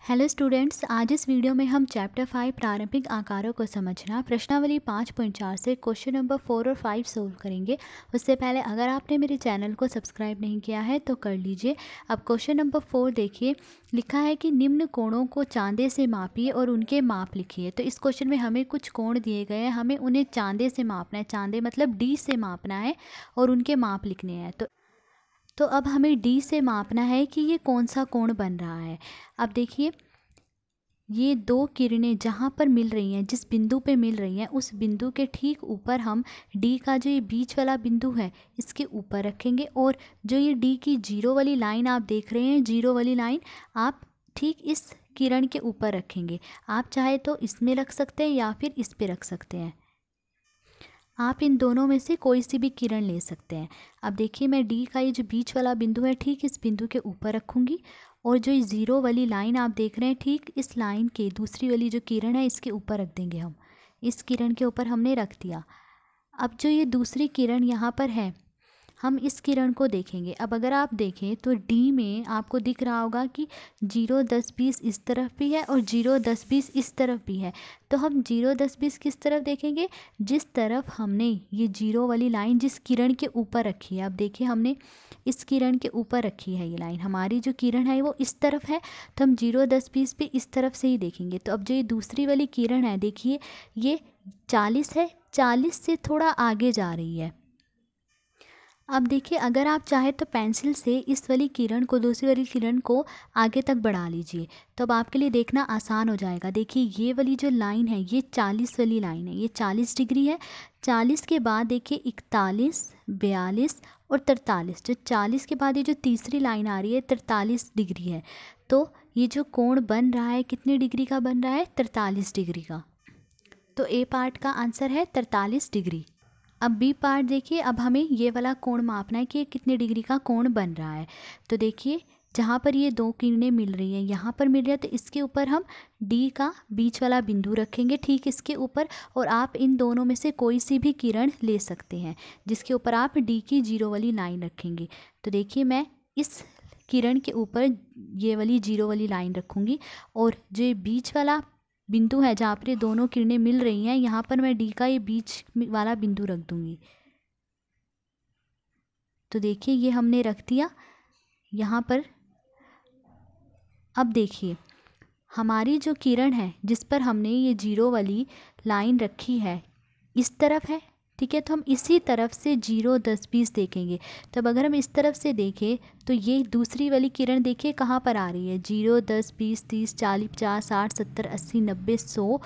Hello students, आज इस video में हम चैप्टर 5 प्रारंभिक आकारों को समझना प्रश्नावली 5.4 से क्वेश्चन नंबर 4 और 5 सोल्व करेंगे। उससे पहले अगर आपने मेरे चैनल को सब्सक्राइब नहीं किया है तो कर लीजिए। अब क्वेश्चन नंबर 4 देखिए, लिखा है कि निम्न कोणों को चांदे से मापिए और उनके माप लिखिए। तो इस क्वेश्चन में हमें कुछ कोण दिए गए हैं, हमें उन्हें चांदे से मापना है, चांदे मतलब डी से मापना है और उनके माप लिखने हैं। तो अब हमें डी से मापना है कि ये कौन सा कोण बन रहा है। अब देखिए, ये दो किरणें जहाँ पर मिल रही हैं, जिस बिंदु पे मिल रही हैं, उस बिंदु के ठीक ऊपर हम डी का जो ये बीच वाला बिंदु है इसके ऊपर रखेंगे। और जो ये डी की जीरो वाली लाइन आप देख रहे हैं, जीरो वाली लाइन आप ठीक इस किरण के ऊपर रखेंगे। आप चाहे तो इसमें रख सकते हैं या फिर इस पे रख सकते हैं। आप इन दोनों में से कोई सी भी किरण ले सकते हैं। अब देखिए, मैं डी का ये जो बीच वाला बिंदु है ठीक इस बिंदु के ऊपर रखूँगी और जो ये ज़ीरो वाली लाइन आप देख रहे हैं ठीक इस लाइन के दूसरी वाली जो किरण है इसके ऊपर रख देंगे हम। इस किरण के ऊपर हमने रख दिया। अब जो ये दूसरी किरण यहाँ पर है, हम इस किरण को देखेंगे। अब अगर आप देखें तो डी में आपको दिख रहा होगा कि 0, 10, 20 इस तरफ भी है और 0, 10, 20 इस तरफ भी है। तो हम 0, 10, 20 किस तरफ देखेंगे? जिस तरफ हमने ये जीरो वाली लाइन जिस किरण के ऊपर रखी है। अब देखिए, हमने इस किरण के ऊपर रखी है ये लाइन, हमारी जो किरण है वो इस तरफ है, तो हम 0, 10, 20 भी इस तरफ से ही देखेंगे। तो अब जो ये दूसरी वाली किरण है, देखिए ये 40 है, 40 से थोड़ा आगे जा रही है। अब देखिए, अगर आप चाहे तो पेंसिल से इस वाली किरण को, दूसरी वाली किरण को आगे तक बढ़ा लीजिए, तो अब आपके लिए देखना आसान हो जाएगा। देखिए, ये वाली जो लाइन है ये 40 वाली लाइन है, ये 40 डिग्री है। 40 के बाद देखिए 41, 42 और 43। जो 40 के बाद ये जो तीसरी लाइन आ रही है 43 डिग्री है। तो ये जो कोण बन रहा है कितने डिग्री का बन रहा है? 43 डिग्री का। तो ए पार्ट का आंसर है 43 डिग्री। अब बी पार्ट देखिए, अब हमें ये वाला कोण मापना है कि ये कितने डिग्री का कोण बन रहा है। तो देखिए, जहाँ पर ये दो किरणें मिल रही हैं, यहाँ पर मिल रही है, तो इसके ऊपर हम डी का बीच वाला बिंदु रखेंगे ठीक इसके ऊपर। और आप इन दोनों में से कोई सी भी किरण ले सकते हैं जिसके ऊपर आप डी की जीरो वाली लाइन रखेंगे। तो देखिए, मैं इस किरण के ऊपर ये वाली जीरो वाली लाइन रखूँगी और जो ये बीच वाला बिंदु है जहाँ पर ये दोनों किरणें मिल रही हैं, यहाँ पर मैं डी का ये बीच वाला बिंदु रख दूँगी। तो देखिए, ये हमने रख दिया यहाँ पर। अब देखिए, हमारी जो किरण है जिस पर हमने ये जीरो वाली लाइन रखी है इस तरफ है, ठीक है। तो हम इसी तरफ से 0, 10, 20 देखेंगे। तब अगर हम इस तरफ से देखें तो ये दूसरी वाली किरण देखिए कहाँ पर आ रही है? 0, 10, 20, 30, 40, 50, 60, 70, 80, 90, 100,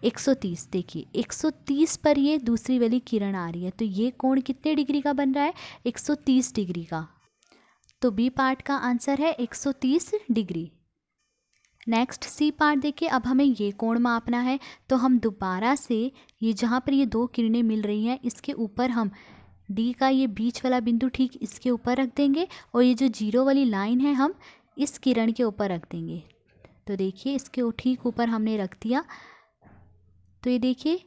130। देखिए, 130 पर ये दूसरी वाली किरण आ रही है। तो ये कोण कितने डिग्री का बन रहा है? 130 डिग्री का। तो बी पार्ट का आंसर है 130 डिग्री। नेक्स्ट सी पार्ट देखिए, अब हमें ये कोण मापना है। तो हम दोबारा से ये जहाँ पर ये दो किरणें मिल रही हैं इसके ऊपर हम डी का ये बीच वाला बिंदु ठीक इसके ऊपर रख देंगे और ये जो जीरो वाली लाइन है हम इस किरण के ऊपर रख देंगे। तो देखिए, इसके ठीक ऊपर हमने रख दिया। तो ये देखिए,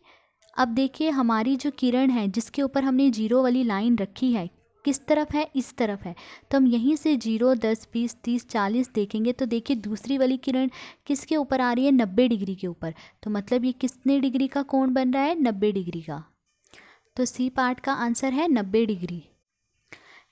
अब देखिए हमारी जो किरण है जिसके ऊपर हमने जीरो वाली लाइन रखी है किस तरफ है? इस तरफ है। तो हम यहीं से 0, 10, 20, 30, 40 देखेंगे तो देखिए दूसरी वाली किरण किसके ऊपर आ रही है? 90 डिग्री के ऊपर। तो मतलब ये कितने डिग्री का कोण बन रहा है? 90 डिग्री का। तो सी पार्ट का आंसर है 90 डिग्री।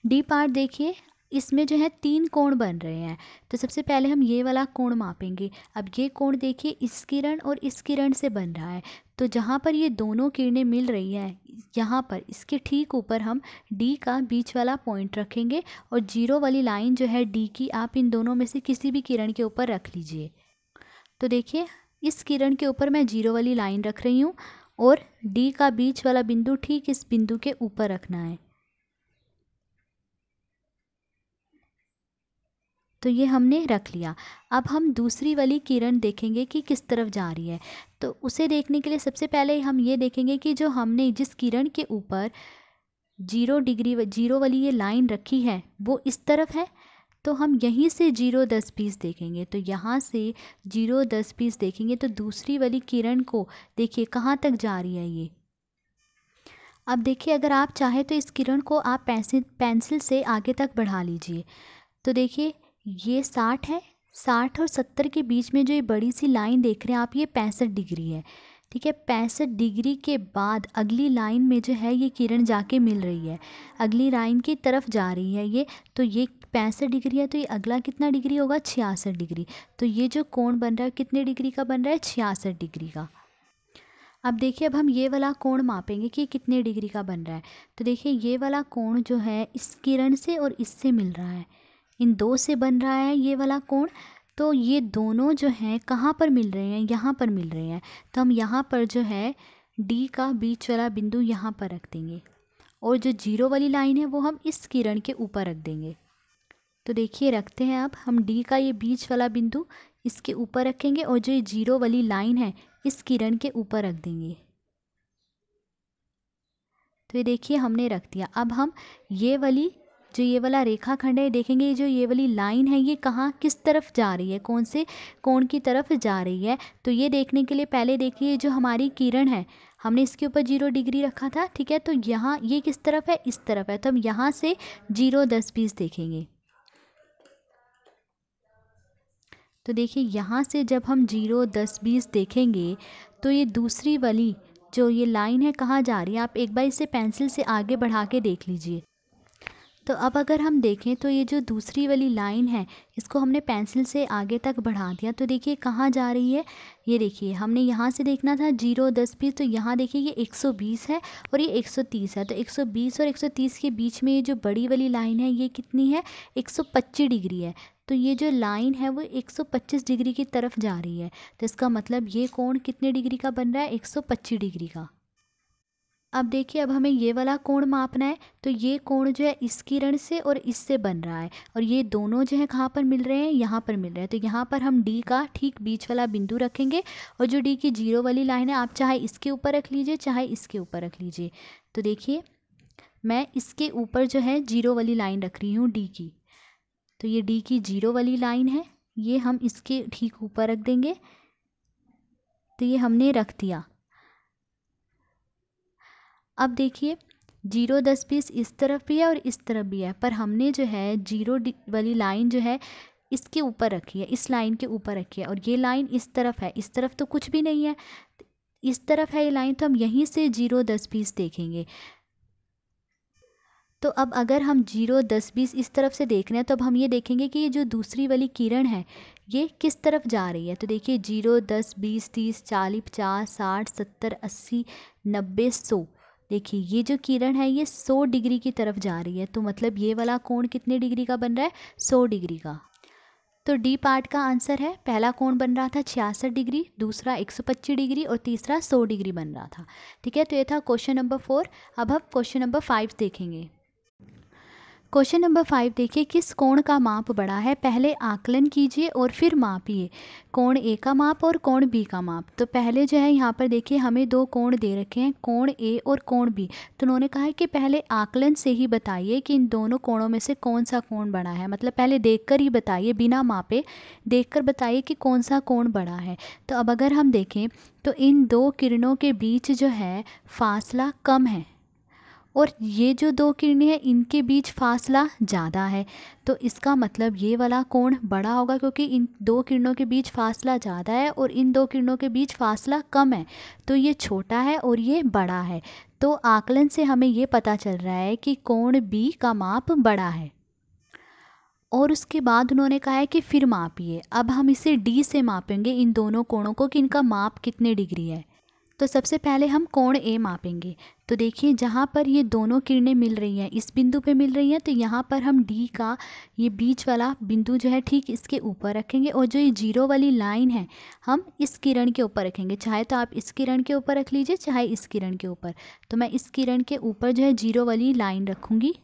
डी पार्ट देखिए, इसमें जो है 3 कोण बन रहे हैं। तो सबसे पहले हम ये वाला कोण मापेंगे। अब ये कोण देखिए इस किरण और इस किरण से बन रहा है। तो जहाँ पर ये दोनों किरणें मिल रही हैं यहाँ पर इसके ठीक ऊपर हम डी का बीच वाला पॉइंट रखेंगे और जीरो वाली लाइन जो है डी की आप इन दोनों में से किसी भी किरण के ऊपर रख लीजिए। तो देखिए, इस किरण के ऊपर मैं जीरो वाली लाइन रख रही हूँ और डी का बीच वाला बिंदु ठीक इस बिंदु के ऊपर रखना है। तो ये हमने रख लिया। अब हम दूसरी वाली किरण देखेंगे कि किस तरफ जा रही है। तो उसे देखने के लिए सबसे पहले हम ये देखेंगे कि जो हमने जिस किरण के ऊपर 0 डिग्री जीरो वाली ये लाइन रखी है वो इस तरफ है। तो हम यहीं से 0, 10, 20 देखेंगे। तो यहाँ से 0, 10, 20 देखेंगे तो दूसरी वाली किरण को देखिए कहाँ तक जा रही है ये। अब देखिए, अगर आप चाहें तो इस किरण को आप पेंसिल से आगे तक बढ़ा लीजिए। तो देखिए, ये 60 है, 60 और 70 के बीच में जो ये बड़ी सी लाइन देख रहे हैं आप, ये 65 डिग्री है। ठीक है, 65 डिग्री के बाद अगली लाइन में जो है ये किरण जाके मिल रही है, अगली लाइन की तरफ जा रही है ये। तो ये 65 डिग्री है, तो ये अगला कितना डिग्री होगा, 66 डिग्री। तो ये जो कोण बन रहा है कितने डिग्री का बन रहा है, 66 डिग्री का। अब देखिए, अब हम ये वाला कोण मापेंगे कि कितने डिग्री का बन रहा है। तो देखिए, ये वाला कोण जो है इस किरण से और इससे मिल रहा है, इन दो से बन रहा है ये वाला कोण। तो ये दोनों जो हैं कहाँ पर मिल रहे हैं, यहाँ पर मिल रहे हैं। तो हम यहाँ पर जो है डी का बीच वाला बिंदु यहाँ पर रख देंगे, और जो जीरो वाली लाइन है वो हम इस किरण के ऊपर रख देंगे। तो देखिए, रखते हैं अब हम डी का ये बीच वाला बिंदु इसके ऊपर रखेंगे, और जो ये जीरो वाली लाइन है इस किरण के ऊपर रख देंगे। तो ये देखिए, हमने रख दिया। अब हम ये वाला रेखाखंड है देखेंगे, जो ये वाली लाइन है ये कहाँ किस तरफ जा रही है, कौन से कोण की तरफ जा रही है। तो ये देखने के लिए पहले देखिए, जो हमारी किरण है हमने इसके ऊपर 0 डिग्री रखा था। ठीक है, तो यहाँ ये किस तरफ है, इस तरफ है। तो हम यहाँ से 0, 10, 20 देखेंगे। तो देखिए, यहाँ से जब हम 0, 10, 20 देखेंगे तो ये दूसरी वाली जो ये लाइन है कहाँ जा रही है, आप एक बार इसे पेंसिल से आगे बढ़ा के देख लीजिए। तो अब अगर हम देखें तो ये जो दूसरी वाली लाइन है इसको हमने पेंसिल से आगे तक बढ़ा दिया। तो देखिए कहाँ जा रही है, ये देखिए, हमने यहाँ से देखना था 0, 10, 20। तो यहाँ देखिए ये 120 है और ये 130 है। तो 120 और 130 के बीच में ये जो बड़ी वाली लाइन है ये कितनी है, 125 डिग्री है। तो ये जो लाइन है वो 125 डिग्री की तरफ जा रही है। तो इसका मतलब ये कोण कितने डिग्री का बन रहा है, 125 डिग्री का। अब देखिए, अब हमें ये वाला कोण मापना है। तो ये कोण जो है इस किरण से और इससे बन रहा है, और ये दोनों जो है कहाँ पर मिल रहे हैं, यहाँ पर मिल रहे हैं। तो यहाँ पर हम डी का ठीक बीच वाला बिंदु रखेंगे, और जो डी की 0 वाली लाइन है आप चाहे इसके ऊपर रख लीजिए चाहे इसके ऊपर रख लीजिए। तो देखिए, मैं इसके ऊपर जो है 0 वाली लाइन रख रही हूँ डी की। तो ये डी की 0 वाली लाइन है, ये हम इसके ठीक ऊपर रख देंगे। तो ये हमने रख दिया। अब देखिए, 0, 10, 20 इस तरफ भी है और इस तरफ भी है, पर हमने जो है 0 वाली लाइन जो है इसके ऊपर रखी है, इस लाइन के ऊपर रखी है, और ये लाइन इस तरफ है, इस तरफ तो कुछ भी नहीं है, इस तरफ है ये लाइन। तो हम यहीं से 0, 10, 20 देखेंगे। तो अब अगर हम 0, 10, 20 इस तरफ से देख रहे हैं तो अब हम ये देखेंगे कि ये जो दूसरी वाली किरण है ये किस तरफ जा रही है। तो देखिए, 0, 10, 20, 30, 40, 50, 60, 70, 80, 90, 100। देखिए, ये जो किरण है ये 100 डिग्री की तरफ जा रही है। तो मतलब ये वाला कोण कितने डिग्री का बन रहा है, 100 डिग्री का। तो डी पार्ट का आंसर है, पहला कोण बन रहा था 66 डिग्री, दूसरा 125 डिग्री और तीसरा 100 डिग्री बन रहा था। ठीक है, तो ये था क्वेश्चन नंबर 4। अब हम क्वेश्चन नंबर 5 देखेंगे। क्वेश्चन नंबर 5 देखिए, किस कोण का माप बड़ा है, पहले आकलन कीजिए और फिर मापिए। कोण ए का माप और कोण बी का माप। तो पहले जो है यहाँ पर देखिए हमें दो कोण दे रखे हैं, कोण ए और कोण बी। तो उन्होंने कहा है कि पहले आकलन से ही बताइए कि इन दोनों कोणों में से कौन सा कोण बड़ा है। मतलब पहले देखकर ही बताइए, बिना मापे देखकर बताइए कि कौन सा कोण बड़ा है। तो अब अगर हम देखें तो इन दो किरणों के बीच जो है फासला कम है, और ये जो दो किरणें हैं इनके बीच फासला ज़्यादा है। तो इसका मतलब ये वाला कोण बड़ा होगा, क्योंकि इन दो किरणों के बीच फासला ज़्यादा है और इन दो किरणों के बीच फासला कम है। तो ये छोटा है और ये बड़ा है। तो आकलन से हमें ये पता चल रहा है कि कोण बी का माप बड़ा है। और उसके बाद उन्होंने कहा है कि फिर मापिए। अब हम इसे डी से मापेंगे इन दोनों कोणों को कि इनका माप कितने डिग्री है। तो सबसे पहले हम कोण ए मापेंगे। तो देखिए, जहाँ पर ये दोनों किरणें मिल रही हैं इस बिंदु पे मिल रही हैं, तो यहाँ पर हम डी का ये बीच वाला बिंदु जो है ठीक इसके ऊपर रखेंगे, और जो ये 0 वाली लाइन है हम इस किरण के ऊपर रखेंगे। चाहे तो आप इस किरण के ऊपर रख लीजिए चाहे इस किरण के ऊपर। तो मैं इस किरण के ऊपर जो है 0 वाली लाइन रखूँगी।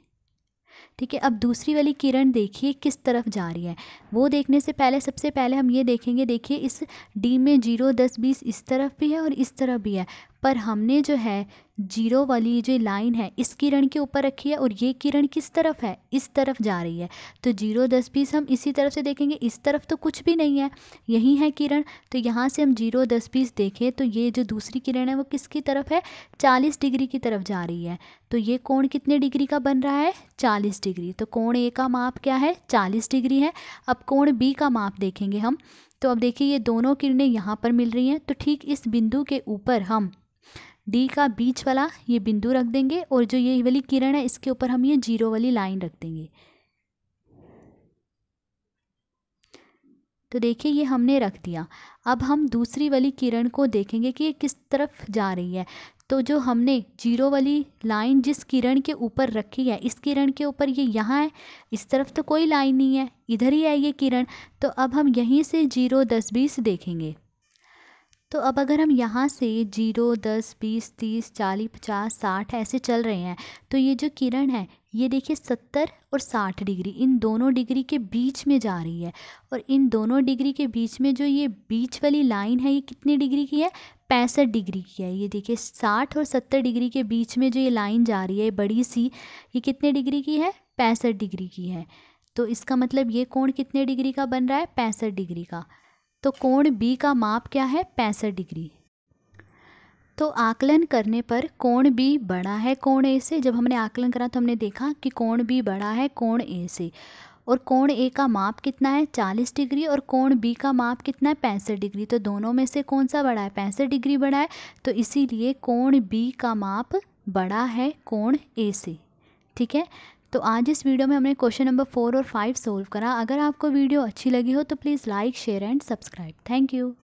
ठीक है, अब दूसरी वाली किरण देखिए किस तरफ जा रही है, वो देखने से पहले सबसे पहले हम ये देखेंगे। देखिए, इस डी में 0, 10, 20 इस तरफ भी है और इस तरफ भी है, पर हमने जो है जीरो वाली जो लाइन है इस किरण के ऊपर रखी है और ये किरण किस तरफ है, इस तरफ जा रही है। तो 0, 10, 20 हम इसी तरफ से देखेंगे, इस तरफ तो कुछ भी नहीं है, यही है किरण। तो यहाँ से हम 0, 10, 20 देखें तो ये जो दूसरी किरण है वो किसकी तरफ है, 40 डिग्री की तरफ जा रही है। तो ये कोण कितने डिग्री का बन रहा है, 40 डिग्री। तो कोण ए का माप क्या है, 40 डिग्री है। अब कोण बी का माप देखेंगे हम। तो अब देखिए ये दोनों किरणें यहाँ पर मिल रही हैं, तो ठीक इस बिंदु के ऊपर हम डी का बीच वाला ये बिंदु रख देंगे और जो ये वाली किरण है इसके ऊपर हम ये जीरो वाली लाइन रख देंगे। तो देखिए ये हमने रख दिया। अब हम दूसरी वाली किरण को देखेंगे कि ये किस तरफ जा रही है। तो जो हमने जीरो वाली लाइन जिस किरण के ऊपर रखी है, इस किरण के ऊपर ये यहाँ है, इस तरफ तो कोई लाइन नहीं है, इधर ही है ये किरण। तो अब हम यहीं से 0, 10, 20 देखेंगे। तो अब अगर हम यहाँ से 0, 10, 20, 30, 40, 50, 60 ऐसे चल रहे हैं, तो ये जो किरण है ये देखिए 70 और 60 डिग्री, इन दोनों डिग्री के बीच में जा रही है। और इन दोनों डिग्री के बीच में जो ये बीच वाली लाइन है ये कितनी डिग्री की है, 65 डिग्री की है। ये देखिए 60 और 70 डिग्री के बीच में जो ये लाइन जा रही है बड़ी सी, ये कितने डिग्री की है, 65 डिग्री की है। तो इसका मतलब ये कोण कितने डिग्री का बन रहा है, 65 डिग्री का। तो कोण बी का माप क्या है, 65 डिग्री। तो आकलन करने पर कोण बी बड़ा है कोण ए से। जब हमने आकलन करा तो हमने देखा कि कोण बी बड़ा है कोण ए से। और कोण ए का माप कितना है, 40 डिग्री, और कोण बी का माप कितना है, 65 डिग्री। तो दोनों में से कौन सा बड़ा है, 65 डिग्री बड़ा है। तो इसीलिए कोण बी का माप बड़ा है कोण ए से। ठीक है। तो आज इस वीडियो में हमने क्वेश्चन नंबर 4 और 5 सोल्व करा। अगर आपको वीडियो अच्छी लगी हो तो please like, share and subscribe. Thank you.